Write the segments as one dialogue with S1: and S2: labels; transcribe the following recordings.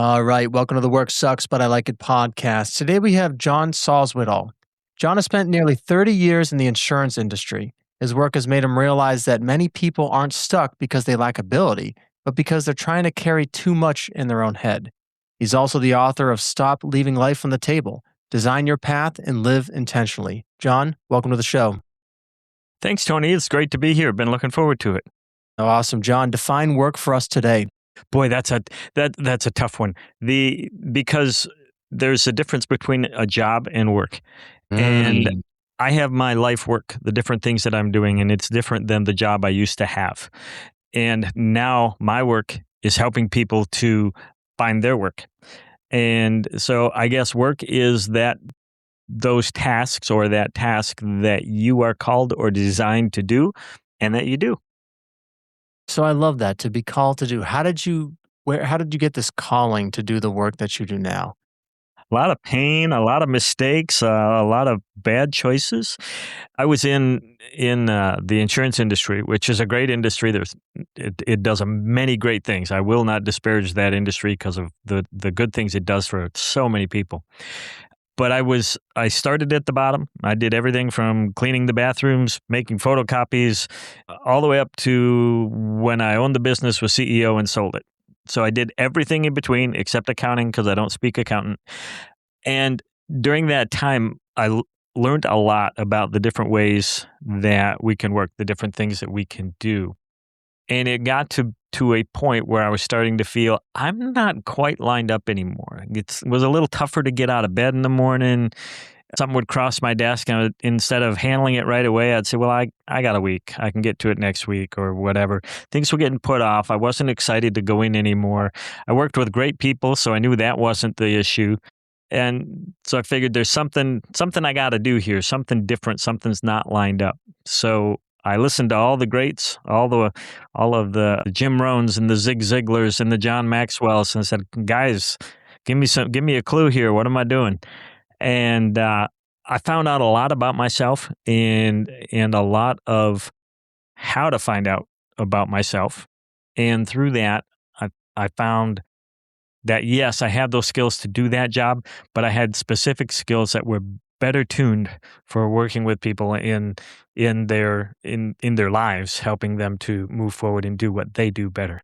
S1: All right, welcome to the Work Sucks, but I Like It podcast. Today we have John Salzwedel. John has spent nearly 30 years in the insurance industry. His work has made him realize that many people aren't stuck because they lack ability, but because they're trying to carry too much in their own head. He's also the author of Stop Leaving Life on the Table, Design Your Path and Live Intentionally. John, welcome to the show.
S2: Thanks, Tony. It's great to be here. Been looking forward to it.
S1: Oh, awesome. John, define work for us today.
S2: Boy, that's a tough one. Because there's a difference between a job and work. And I have my life work, the different things that I'm doing, and it's different than the job I used to have. And now my work is helping people to find their work. And so I guess work is those tasks or that task that you are called or designed to do and that you do.
S1: So I love that, to be called to do. How did you get this calling to do the work that you do now?
S2: A lot of pain, a lot of mistakes, a lot of bad choices. I was in the insurance industry, which is a great industry. It does many great things. I will not disparage that industry because of the good things it does for so many people. But I started at the bottom. I did everything from cleaning the bathrooms, making photocopies, all the way up to when I owned the business, was CEO and sold it. So I did everything in between except accounting because I don't speak accountant. And during that time, I learned a lot about the different ways that we can work, the different things that we can do. And it got to a point where I was starting to feel I'm not quite lined up anymore. It was a little tougher to get out of bed in the morning. Something would cross my desk, and instead of handling it right away, I'd say, well, I got a week. I can get to it next week or whatever. Things were getting put off. I wasn't excited to go in anymore. I worked with great people, so I knew that wasn't the issue. And so I figured there's something I got to do here, something different, something's not lined up. So I listened to all the greats, all of the Jim Rohns and the Zig Ziglars and the John Maxwells, and I said, guys, give me a clue here. What am I doing? And I found out a lot about myself and a lot of how to find out about myself. And through that, I found that, yes, I had those skills to do that job, but I had specific skills that were better tuned for working with people in their lives, helping them to move forward and do what they do better.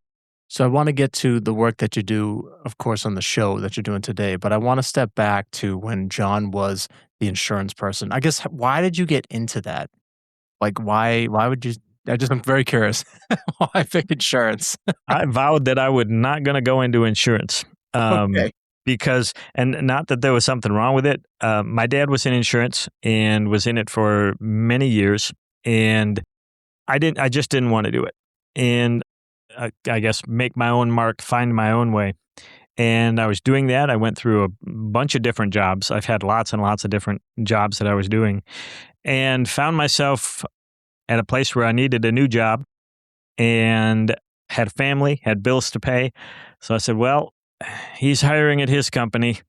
S1: So I want to get to the work that you do, of course, on the show that you're doing today, but I want to step back to when John was the insurance person. I guess, why did you get into that? Like, why would you? I'm very curious. Why pick insurance?
S2: I vowed that I would not going to go into insurance.
S1: Okay.
S2: Because, and not that there was something wrong with it. My dad was in insurance and was in it for many years, and I just didn't want to do it. And I guess make my own mark, find my own way. And I was doing that. I went through a bunch of different jobs. I've had lots and lots of different jobs that I was doing, and found myself at a place where I needed a new job and had a family, had bills to pay. So I said, well, he's hiring at his company,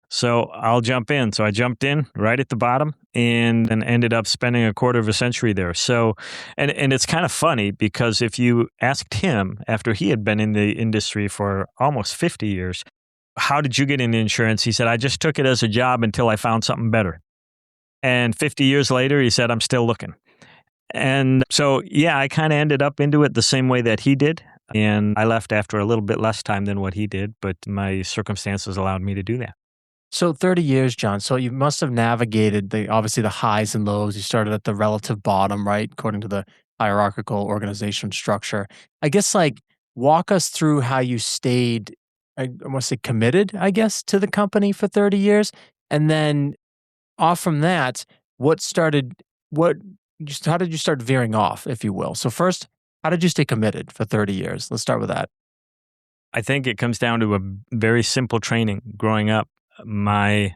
S2: so I'll jump in. So I jumped in right at the bottom and ended up spending a quarter of a century there. So, and it's kind of funny because if you asked him after he had been in the industry for almost 50 years, how did you get into insurance? He said, I just took it as a job until I found something better. And 50 years later, he said, I'm still looking. And so, yeah, I kind of ended up into it the same way that he did. And I left after a little bit less time than what he did, but my circumstances allowed me to do that.
S1: So 30 years, John. So you must have navigated obviously the highs and lows. You started at the relative bottom, right? According to the hierarchical organization structure. I guess, walk us through how you stayed, I want to say committed, I guess, to the company for 30 years. And then off from that, how did you start veering off, if you will? So first, how did you stay committed for 30 years? Let's start with that.
S2: I think it comes down to a very simple training. Growing up, my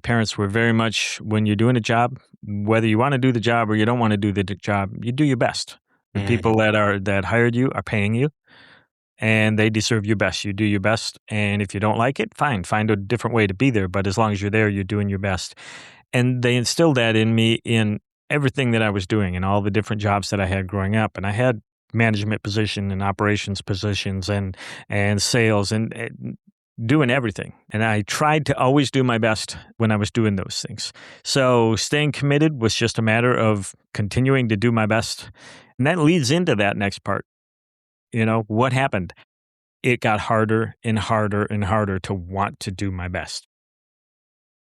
S2: parents were very much, when you're doing a job, whether you want to do the job or you don't want to do the job, you do your best. The people that hired you are paying you, and they deserve your best. You do your best, and if you don't like it, fine, find a different way to be there. But as long as you're there, you're doing your best. And they instilled that in me in everything that I was doing and all the different jobs that I had growing up. And I had management position and operations positions and sales and doing everything. And I tried to always do my best when I was doing those things. So staying committed was just a matter of continuing to do my best. And that leads into that next part. What happened? It got harder and harder and harder to want to do my best.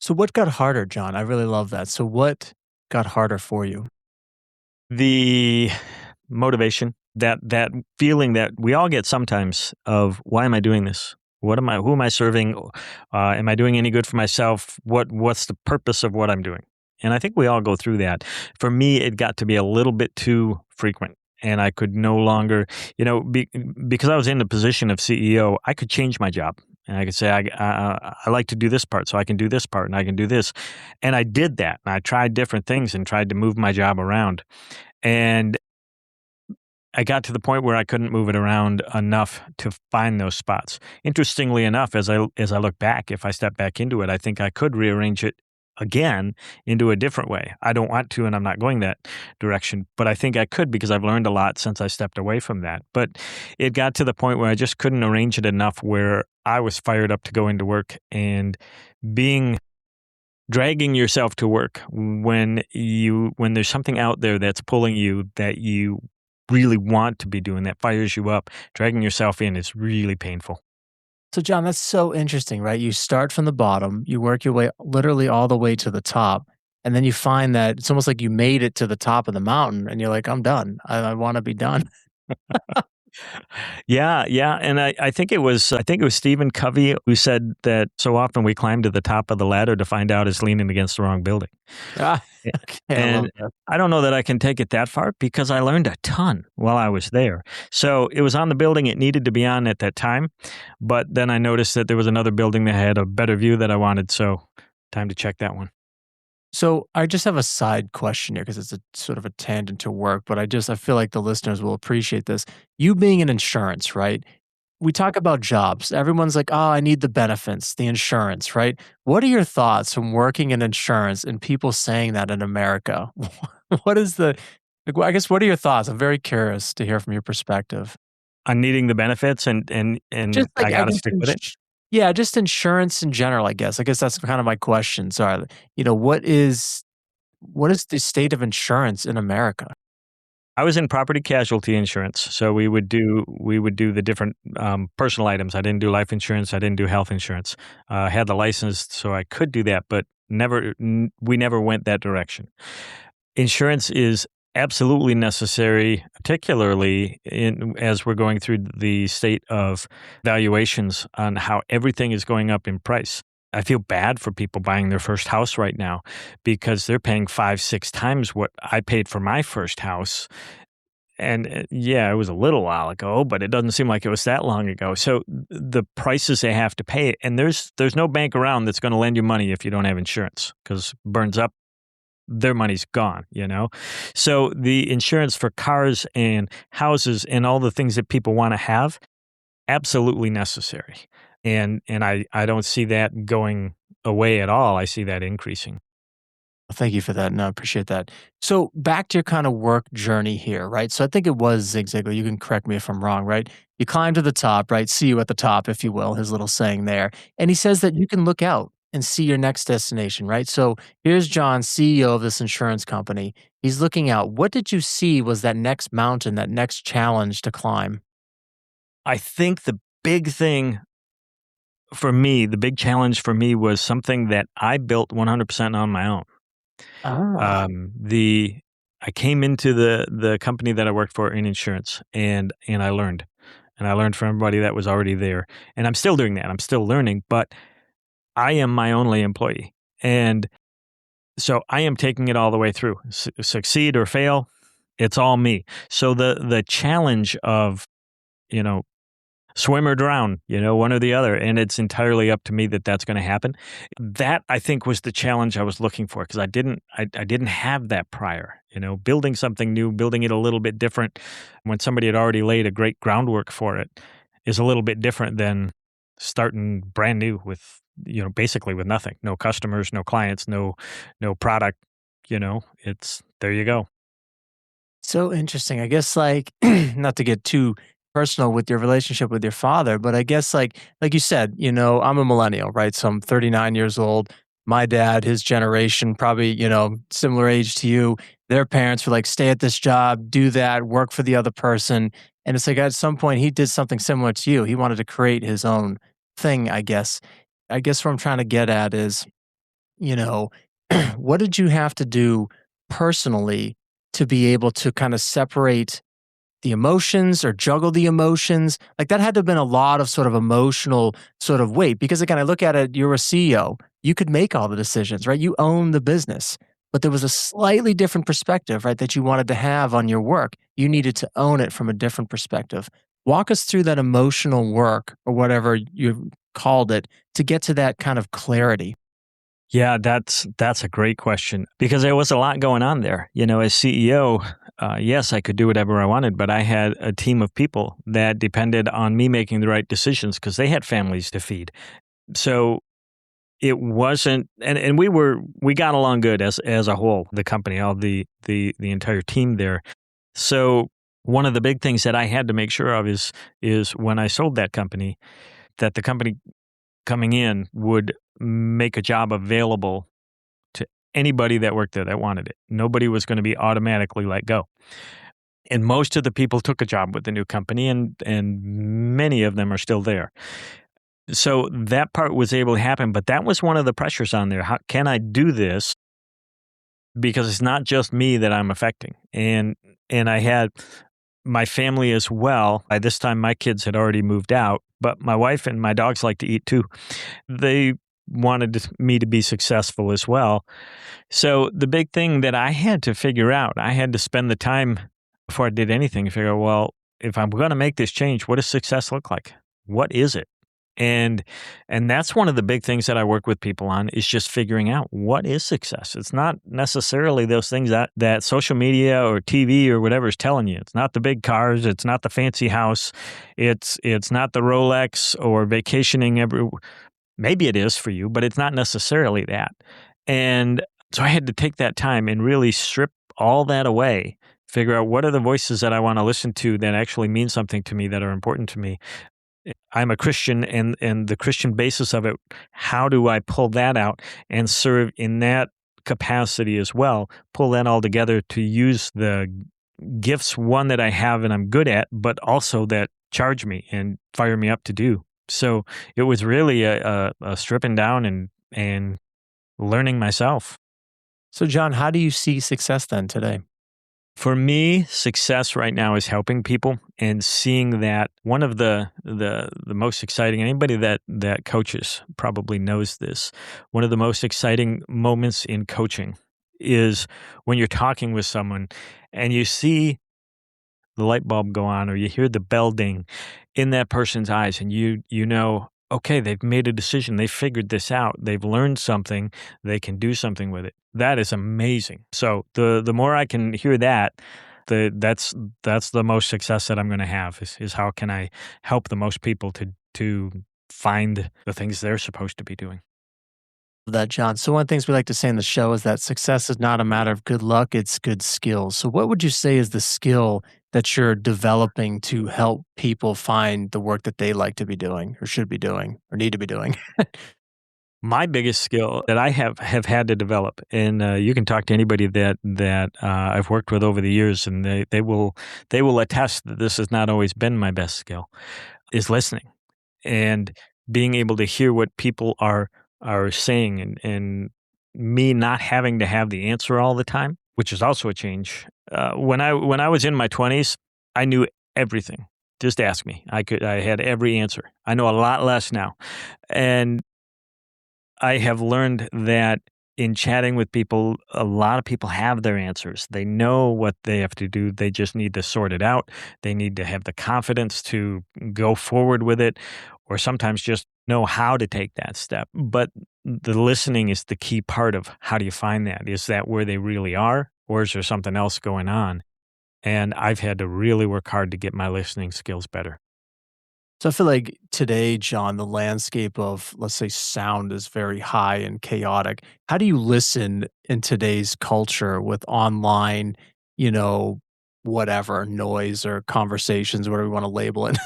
S1: So what got harder, John? I really love that. So what got harder for you?
S2: The motivation, that feeling that we all get sometimes of, why am I doing this? Who am I serving? Am I doing any good for myself? What's the purpose of what I'm doing? And I think we all go through that. For me, it got to be a little bit too frequent. And I could no longer, because I was in the position of CEO, I could change my job. And I could say, I like to do this part, so I can do this part, and I can do this. And I did that. And I tried different things and tried to move my job around. And I got to the point where I couldn't move it around enough to find those spots. Interestingly enough, as I look back, if I step back into it, I think I could rearrange it again into a different way. I don't want to, and I'm not going that direction, but I think I could, because I've learned a lot since I stepped away from that. But it got to the point where I just couldn't arrange it enough where I was fired up to go into work, and dragging yourself to work when there's something out there that's pulling you, that you really want to be doing, that fires you up, dragging yourself in is really painful.
S1: So, John, that's so interesting, right? You start from the bottom, you work your way literally all the way to the top, and then you find that it's almost like you made it to the top of the mountain, and you're like, I'm done. I want to be done.
S2: Yeah, yeah, and I think it was Stephen Covey who said that so often we climb to the top of the ladder to find out it's leaning against the wrong building.
S1: Ah,
S2: A-
S1: okay, I love
S2: And
S1: that.
S2: I don't know that I can take it that far, because I learned a ton while I was there. So it was on the building it needed to be on at that time, but then I noticed that there was another building that had a better view that I wanted, so time to check that one.
S1: So I just have a side question here because it's a sort of a tangent to work, but I feel like the listeners will appreciate this. You being in insurance, right? We talk about jobs. Everyone's like, "Oh, I need the benefits, the insurance," right? What are your thoughts from working in insurance and people saying that in America? What is the I guess what are your thoughts? I'm very curious to hear from your perspective.
S2: On needing the benefits, and
S1: Just
S2: I
S1: like I
S2: gotta
S1: guess
S2: stick with it.
S1: yeah, just insurance in general, I guess. I guess that's kind of my question. So, what is the state of insurance in America?
S2: I was in property casualty insurance, so we would do the different personal items. I didn't do life insurance. I didn't do health insurance. I had the license, so I could do that, but we never went that direction. Insurance is absolutely necessary, particularly as we're going through the state of valuations on how everything is going up in price. I feel bad for people buying their first house right now, because they're paying 5, 6 times what I paid for my first house. And yeah, it was a little while ago, but it doesn't seem like it was that long ago. So the prices they have to pay, and there's no bank around that's going to lend you money if you don't have insurance, because burns up, their money's gone. So the insurance for cars and houses and all the things that people want to have, absolutely necessary. And I don't see that going away at all. I see that increasing.
S1: Thank you for that. No, I appreciate that. So back to your kind of work journey here, right? So I think it was Zig Ziglar. You can correct me if I'm wrong, right? You climb to the top, right? See you at the top, if you will, his little saying there. And he says that you can look out and see your next destination, right? So here's John, CEO of this insurance company. He's looking out. What did you see was that next mountain, that next challenge to climb?
S2: I think the big challenge for me was something that I built 100% on my own.
S1: Ah.
S2: The I came into the company that I worked for in insurance, and I learned. And I learned from everybody that was already there. And I'm still doing that. I'm still learning, but I am my only employee. And so I am taking it all the way through. Succeed or fail, it's all me. So the challenge of, you know, swim or drown, one or the other. And it's entirely up to me that that's going to happen. That, I think, was the challenge I was looking for, because I didn't have that prior. Building something new, building it a little bit different when somebody had already laid a great groundwork for it is a little bit different than starting brand new with, basically with nothing, no customers, no clients, no product. It's there you go.
S1: So interesting. I guess, like, not to get too personal with your relationship with your father, but I guess like you said, I'm a millennial, right? So I'm 39 years old. My dad, his generation, probably, similar age to you, their parents were like, stay at this job, do that, work for the other person. And it's like at some point he did something similar to you. He wanted to create his own thing, I guess. I guess what I'm trying to get at is, you know, what did you have to do personally to be able to kind of separate the emotions or juggle the emotions? Like that had to have been a lot of sort of emotional sort of weight because again, I look at it, you're a CEO. You could make all the decisions, right? You own the business. But there was a slightly different perspective, right, that you wanted to have on your work. You needed to own it from a different perspective. Walk us through that emotional work or whatever you called it to get to that kind of clarity.
S2: Yeah, that's a great question because there was a lot going on there. As CEO, yes, I could do whatever I wanted, but I had a team of people that depended on me making the right decisions because they had families to feed. So it wasn't, and we got along good as a whole, the company, all the entire team there. So one of the big things that I had to make sure of is when I sold that company, that the company coming in would make a job available to anybody that worked there that wanted it. Nobody was going to be automatically let go. And most of the people took a job with the new company, and many of them are still there. So that part was able to happen, but that was one of the pressures on there. How can I do this? Because it's not just me that I'm affecting. And I had my family as well. By this time my kids had already moved out, but my wife and my dogs like to eat too. They wanted me to be successful as well. So the big thing that I had to figure out, I had to spend the time before I did anything to figure out, well, if I'm going to make this change, what does success look like? What is it? And that's one of the big things that I work with people on is just figuring out what is success. It's not necessarily those things that social media or TV or whatever is telling you. It's not the big cars. It's not the fancy house. It's not the Rolex or vacationing every. Maybe it is for you, but it's not necessarily that. And so I had to take that time and really strip all that away, figure out what are the voices that I want to listen to that actually mean something to me, that are important to me. I'm a Christian, and the Christian basis of it, how do I pull that out and serve in that capacity as well? Pull that all together to use the gifts, one that I have and I'm good at, but also that charge me and fire me up to do. So it was really a stripping down and learning myself.
S1: So, John, how do you see success then today?
S2: For me, success right now is helping people and seeing that one of the most exciting, anybody that coaches probably knows this. One of the most exciting moments in coaching is when you're talking with someone and you see the light bulb go on or you hear the bell ding in that person's eyes, and you know, okay, they've made a decision, they figured this out, they've learned something, they can do something with it. That is amazing. So the more I can hear that, that's the most success that I'm going to have is how can I help the most people to find the things they're supposed to be doing.
S1: That, John. So, one of the things we like to say in the show is that success is not a matter of good luck, it's good skills. So, what would you say is the skill that you're developing to help people find the work that they like to be doing or should be doing or need to be doing?
S2: My biggest skill that I have had to develop, and you can talk to anybody that I've worked with over the years, and they will attest that this has not always been my best skill, is listening and being able to hear what people are saying, and me not having to have the answer all the time, which is also a change. When I was in my 20s, I knew everything. Just ask me. I had every answer. I know a lot less now, and I have learned that in chatting with people, a lot of people have their answers. They know what they have to do. They just need to sort it out. They need to have the confidence to go forward with it, or sometimes just know how to take that step. But the listening is the key part of how do you find that? Is that where they really are, or is there something else going on? And I've had to really work hard to get my listening skills better.
S1: So I feel like today, John, the landscape of, let's say, sound is very high and chaotic. How do you listen in today's culture with online, you know, whatever noise or conversations, whatever we want to label it.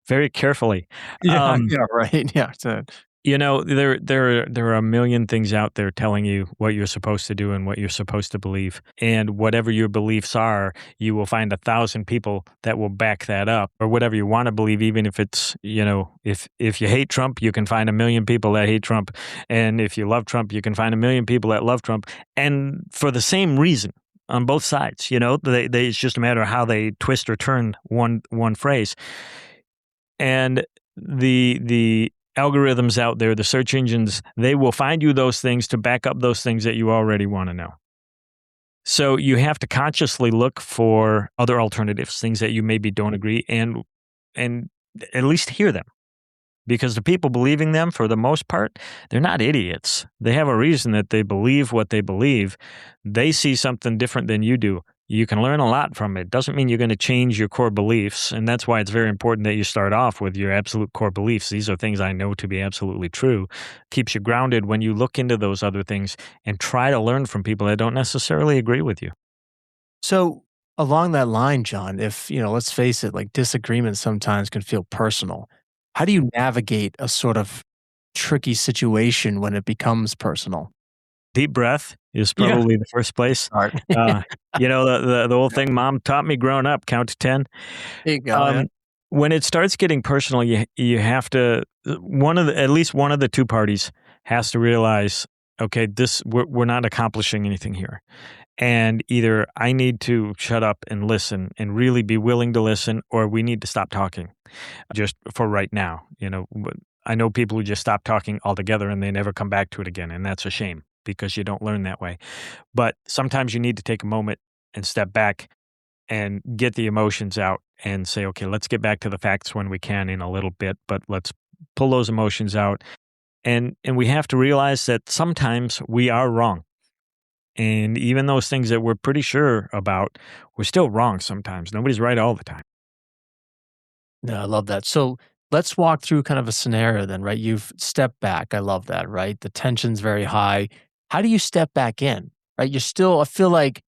S2: Very carefully.
S1: Yeah,
S2: Um,
S1: yeah, right. Yeah. So,
S2: there are a million things out there telling you what you're supposed to do and what you're supposed to believe. And whatever your beliefs are, you will find 1,000 people that will back that up, or whatever you want to believe, even if it's, if you hate Trump, you can find a million people that hate Trump. And if you love Trump, you can find a million people that love Trump. And for the same reason on both sides, it's just a matter of how they twist or turn one phrase. And the algorithms out there, the search engines, they will find you those things to back up those things that you already want to know. So you have to consciously look for other alternatives, things that you maybe don't agree, and at least hear them. Because the people believing them, for the most part, they're not idiots. They have a reason that they believe what they believe. They see something different than you do. You can learn a lot from it. Doesn't mean you're going to change your core beliefs. And that's why it's very important that you start off with your absolute core beliefs. These are things I know to be absolutely true. Keeps you grounded when you look into those other things and try to learn from people that don't necessarily agree with you.
S1: so along that line, John, if, let's face it, like disagreements sometimes can feel personal. How do you navigate a sort of tricky situation when it becomes personal?
S2: Deep breath is
S1: Yeah.
S2: probably the first place.
S1: Art.
S2: Uh, the old thing mom taught me growing up, count to 10.
S1: There you go. Yeah.
S2: Um, when it starts getting personal, you have to at least one of the two parties has to realize, okay, we're not accomplishing anything here, and either I need to shut up and listen and really be willing to listen, or we need to stop talking, just for right now. I know people who just stop talking altogether and they never come back to it again, and that's a shame because you don't learn that way. But sometimes you need to take a moment and step back and get the emotions out and say, okay, let's get back to the facts when we can in a little bit, but let's pull those emotions out. And we have to realize that sometimes we are wrong. And even those things that we're pretty sure about, we're still wrong sometimes. Nobody's right all the time.
S1: No, I love that. So let's walk through kind of a scenario then, right? You've stepped back. I love that, right? The tension's very high. How do you step back in, right? I feel like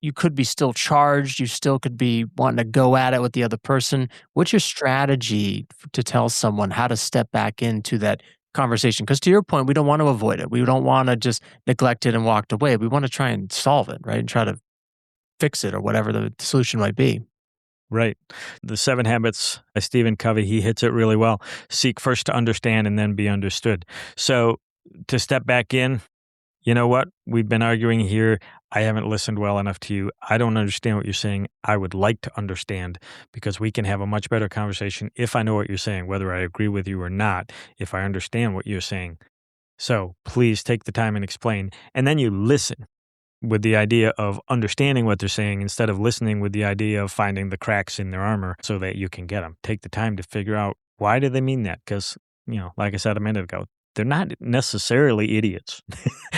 S1: you could be still charged. You still could be wanting to go at it with the other person. What's your strategy to tell someone how to step back into that conversation? Because to your point, we don't want to avoid it. We don't want to just neglect it and walk away. We want to try and solve it, right? And try to fix it or whatever the solution might be.
S2: Right. The 7 Habits by Stephen Covey, he hits it really well. Seek first to understand and then be understood. So to step back in, you know what? We've been arguing here. I haven't listened well enough to you. I don't understand what you're saying. I would like to understand because we can have a much better conversation if I know what you're saying, whether I agree with you or not, if I understand what you're saying. So please take the time and explain. And then you listen with the idea of understanding what they're saying instead of listening with the idea of finding the cracks in their armor so that you can get them. Take the time to figure out why do they mean that? Because, like I said a minute ago, they're not necessarily idiots.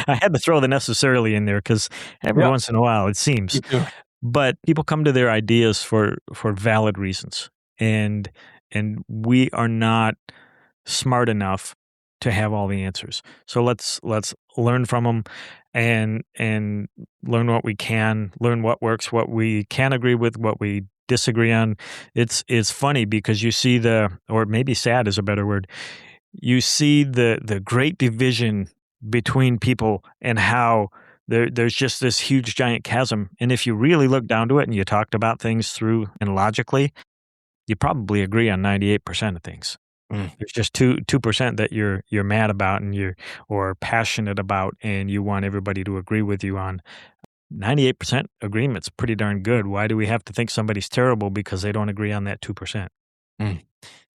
S2: I had to throw the necessarily in there because every
S1: Yep.
S2: once in a while it
S1: Me
S2: seems.
S1: too.
S2: But people come to their ideas for valid reasons. And we are not smart enough to have all the answers. So let's learn from them and learn what we can, learn what works, what we can agree with, what we disagree on. It's funny because you see or maybe sad is a better word. You see the great division between people and how there's just this huge giant chasm. And if you really look down to it and you talked about things through and logically, you probably agree on 98% of things.
S1: Mm.
S2: There's just 2% that you're mad about and or passionate about and you want everybody to agree with you on. 98% agreement's pretty darn good. Why do we have to think somebody's terrible because they don't agree on that 2%?
S1: Mm.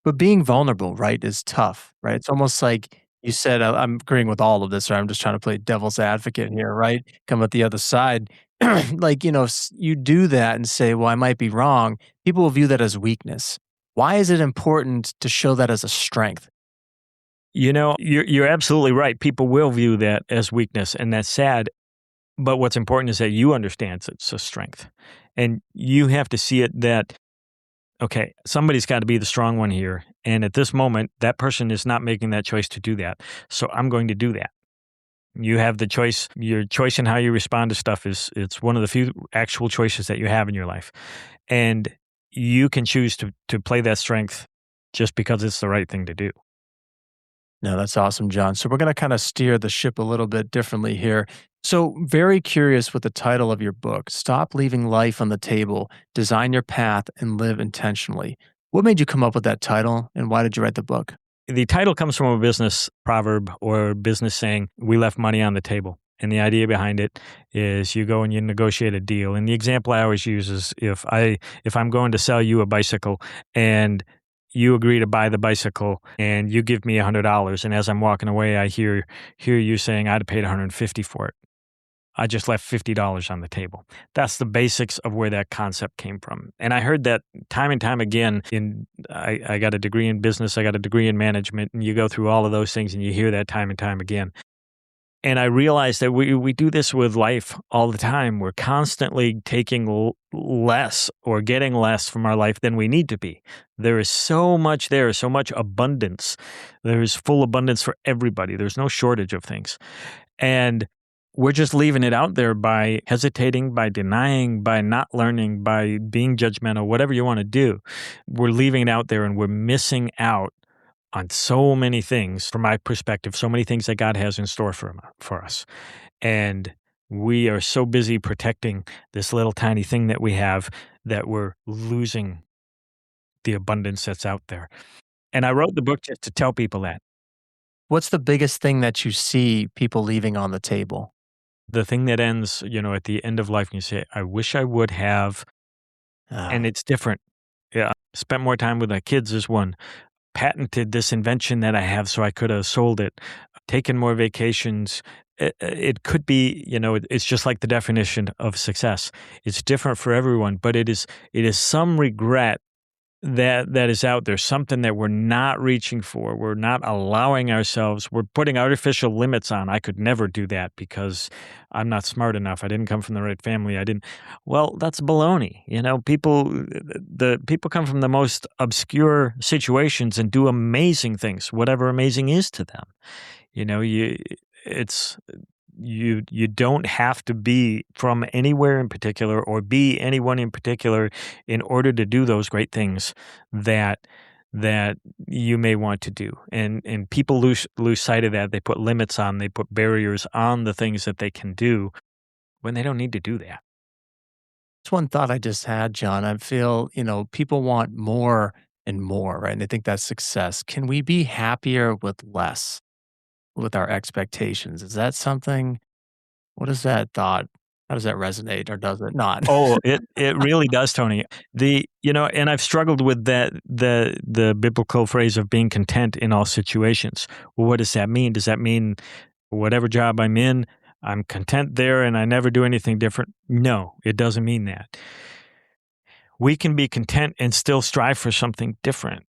S1: But being vulnerable, right, is tough, right? It's almost like you said, I'm agreeing with all of this, or I'm just trying to play devil's advocate here, right? Come at the other side. Like, you do that and say, well, I might be wrong. People will view that as weakness. Why is it important to show that as a strength?
S2: You're absolutely right. People will view that as weakness, and that's sad. But what's important is that you understand it's a strength. And you have to see it that, okay, somebody's got to be the strong one here. And at this moment, that person is not making that choice to do that. So I'm going to do that. You have the choice. Your choice in how you respond to stuff it's one of the few actual choices that you have in your life. And you can choose to play that strength just because it's the right thing to do.
S1: No, that's awesome, John. So we're going to kind of steer the ship a little bit differently here. So, very curious with the title of your book, Stop Leaving Life on the Table, Design Your Path, and Live Intentionally. What made you come up with that title, and why did you write the book?
S2: The title comes from a business proverb or business saying, we left money on the table. And the idea behind it is you go and you negotiate a deal. And the example I always use is if I'm going to sell you a bicycle and you agree to buy the bicycle and you give me $100, and as I'm walking away I hear you saying I'd have paid $150 for it. I just left $50 on the table. That's the basics of where that concept came from. And I heard that time and time again. I got a degree in business, I got a degree in management, and you go through all of those things and you hear that time and time again. And I realized that we do this with life all the time. We're constantly taking less or getting less from our life than we need to be. There is so much there, so much abundance. There is full abundance for everybody. There's no shortage of things. And we're just leaving it out there by hesitating, by denying, by not learning, by being judgmental, whatever you want to do. We're leaving it out there and we're missing out on so many things, from my perspective, so many things that God has in store for us. And we are so busy protecting this little tiny thing that we have that we're losing the abundance that's out there. And I wrote the book just to tell people that.
S1: What's the biggest thing that you see people leaving on the table?
S2: The thing that ends, at the end of life, and you say, I wish I would have, and
S1: Ah,
S2: it's different. Yeah, spent more time with my kids is one. Patented this invention that I have so I could have sold it. Taken more vacations. It could be, it's just like the definition of success. It's different for everyone, but it is some regret that is out there, something that we're not reaching for. We're not allowing ourselves, we're putting artificial limits on. I could never do that because I'm not smart enough. I didn't come from the right family. Well, that's baloney. The people come from the most obscure situations and do amazing things, whatever amazing is to them. You know, you it's you don't have to be from anywhere in particular or be anyone in particular in order to do those great things that you may want to do. And people lose sight of that. They put limits on, they put barriers on the things that they can do when they don't need to do that.
S1: it's one thought I just had, John. I feel, people want more and more, right? And they think that's success. Can we be happier with less with our expectations? Is that something? What is that thought? How does that resonate or does it not?
S2: Oh, it really does, Tony. And I've struggled with the biblical phrase of being content in all situations. Well, what does that mean? Does that mean whatever job I'm in, I'm content there and I never do anything different? No, it doesn't mean that. We can be content and still strive for something different.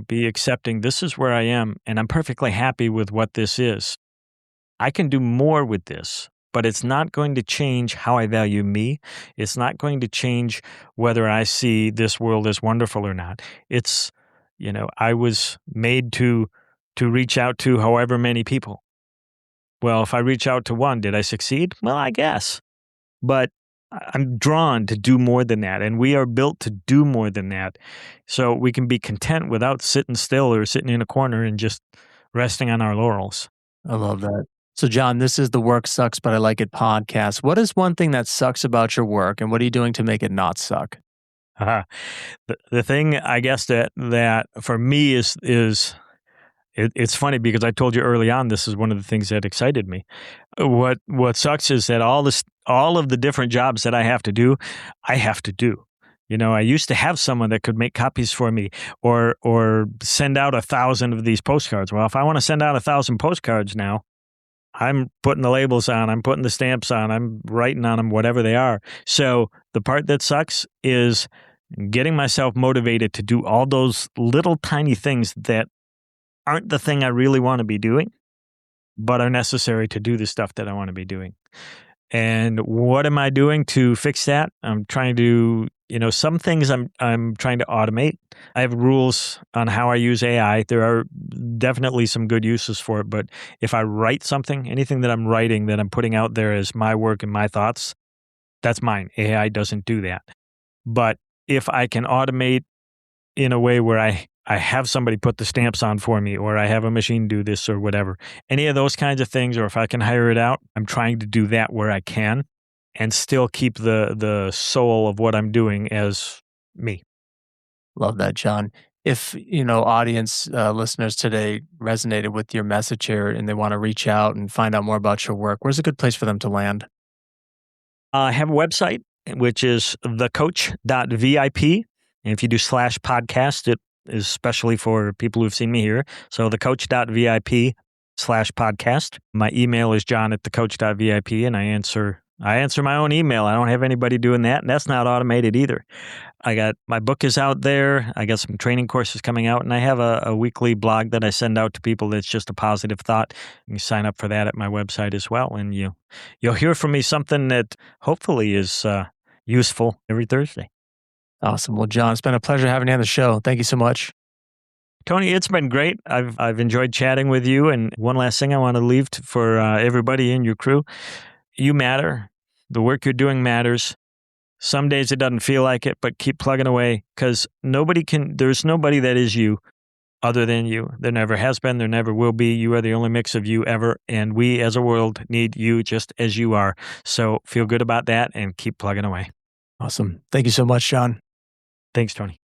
S2: Be accepting, this is where I am and I'm perfectly happy with what this is. I can do more with this, but it's not going to change how I value me. It's not going to change whether I see this world as wonderful or not. It's, I was made to reach out to however many people. Well, if I reach out to one, did I succeed? Well, I guess. But I'm drawn to do more than that, and we are built to do more than that. So we can be content without sitting still or sitting in a corner and just resting on our laurels.
S1: I love that. So, John, this is the Work Sucks, But I Like It podcast. What is one thing that sucks about your work, and what are you doing to make it not suck?
S2: Uh, the thing I guess that for me is it's funny because I told you early on this is one of the things that excited me. What sucks is that all of the different jobs that I have to do, I have to do. I used to have someone that could make copies for me or send out 1,000 of these postcards. Well, if I want to send out 1,000 postcards now, I'm putting the labels on, I'm putting the stamps on, I'm writing on them, whatever they are. So the part that sucks is getting myself motivated to do all those little tiny things that aren't the thing I really want to be doing, but are necessary to do the stuff that I want to be doing. And what am I doing to fix that? I'm trying to Some things I'm trying to automate. I have rules on how I use AI. There are definitely some good uses for it, but if I write something, anything that I'm writing that I'm putting out there as my work and my thoughts, that's mine. AI doesn't do that. But if I can automate in a way where I have somebody put the stamps on for me, or I have a machine do this or whatever, any of those kinds of things, or if I can hire it out, I'm trying to do that where I can and still keep the soul of what I'm doing as me.
S1: Love that, John. If, audience listeners today resonated with your message here and they want to reach out and find out more about your work, where's a good place for them to land?
S2: I have a website, which is thecoach.vip. And if you do /podcast, it is especially for people who've seen me here. So thecoach.vip/podcast. My email is john@thecoach.vip, and I answer my own email. I don't have anybody doing that, and that's not automated either. My book is out there. I got some training courses coming out, and I have a weekly blog that I send out to people that's just a positive thought. You can sign up for that at my website as well, and you'll hear from me something that hopefully is useful every Thursday.
S1: Awesome. Well, John, it's been a pleasure having you on the show. Thank you so much.
S2: Tony, it's been great. I've enjoyed chatting with you. And one last thing I want to leave for everybody in your crew: you matter. The work you're doing matters. Some days it doesn't feel like it, but keep plugging away, because there's nobody that is you other than you. There never has been, there never will be. You are the only mix of you ever, and we as a world need you just as you are. So feel good about that and keep plugging away.
S1: Awesome. Thank you so much, John.
S2: Thanks, Tony.